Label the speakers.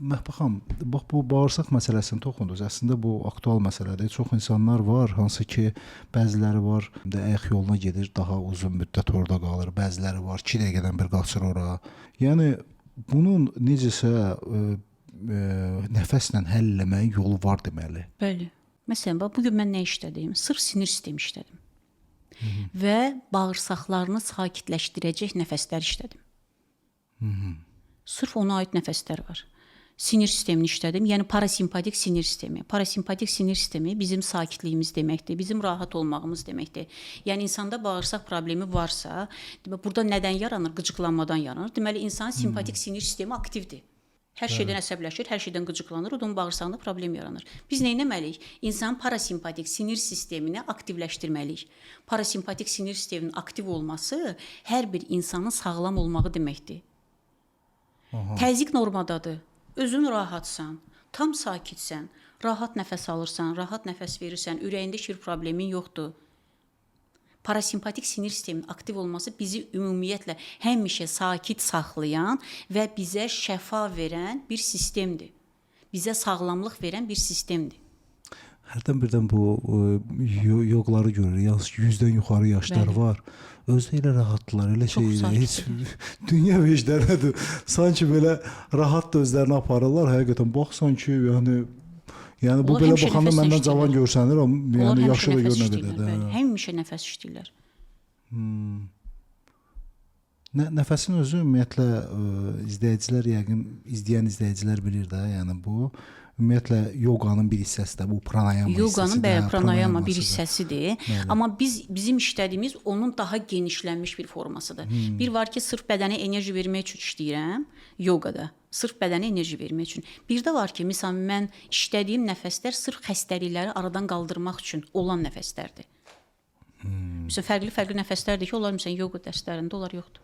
Speaker 1: Məhbə xanım, bax bu bağırsaq məsələsini toxundunuz. Əslində bu aktual məsələdir. Çox insanlar var, hansı ki, bəziləri var, ayaq yoluna gedir, daha uzun müddət orada qalır. Bəziləri var, 2 dəqiqədən bir qaçır ora. Yəni bunun necəsə nəfəslə həll etməyin yolu var deməli.
Speaker 2: Bəli. Məsələn, bax bu gün mən nə işlədim? Sırf sinir sistemi işlədim. Və bağırsaqlarını sakitləşdirəcək nəfəslər işlədim. Sırf ona aid nəfəslər var. Sinir sistemini işlədim. Yəni parasimpatik sinir sistemi. Parasimpatik sinir sistemi bizim sakitliyimiz deməkdir, bizim rahat olmağımız deməkdir. Yəni insanda bağırsaq problemi varsa, burada nədən yaranır? Qıcıqlanmadan yaranır. Deməli insanın simpatik sinir sistemi aktivdir. Hər şeydən əsəbləşir, hər şeydən qıcıqlanır, onun bağırsağında problem yaranır. Biz nə etməliyik? İnsanın parasimpatik sinir sistemini aktivləşdirməliyik. Parasimpatik sinir sisteminin aktiv olması hər bir insanın sağlam olmağı deməkdir. Təzyiq normadadır. Özün rahatsan, tam sakitsən, rahat nəfəs alırsan, rahat nəfəs verirsən, ürəyində şir problemin yoxdur. Parasimpatik sinir sisteminin aktiv olması bizi ümumiyyətlə həmişə sakit saxlayan və bizə şəfa verən bir sistemdir. Bizə sağlamlıq verən bir sistemdir.
Speaker 1: Hərdən birdən bu yoqları görürük. Yalnız 100-dən yuxarı yaşlar var. Özdə elə rahatdılar, elə şeydir. Heç dünya vecdənədir. Sanki belə rahat da özlərini aparırlar. Həqiqətən bax sanki yəni bu belə baxanda məndən cavan görsənir, yəni yaxşı da görünə qədər.
Speaker 2: Həmişə nəfəs işləyirlər.
Speaker 1: Nəfəsin özü ümumiyyətlə izləyicilər yəqin izləyən izləyicilər bilir də, yəni bu ümumiyyətlə yoqanın bir hissəsidir, bu pranayama hissəsidir.
Speaker 2: Yoqanın bəli, pranayama bir hissəsidir. Bəli. Amma bizim işlədiyimiz onun daha genişlənmiş bir formasıdır. Bir var ki, sırf bədənə enerji vermək üçün işləyirəm yoqada. Sırf bədənə enerji vermək üçün. Bir də var ki, məsələn mən işlədiyim nəfəslər sırf xəstəlikləri aradan qaldırmaq üçün olan nəfəslərdir. Məsələn fərqli nəfəslərdir ki, onlar məsələn yoqa dərslərində onlar yoxdur.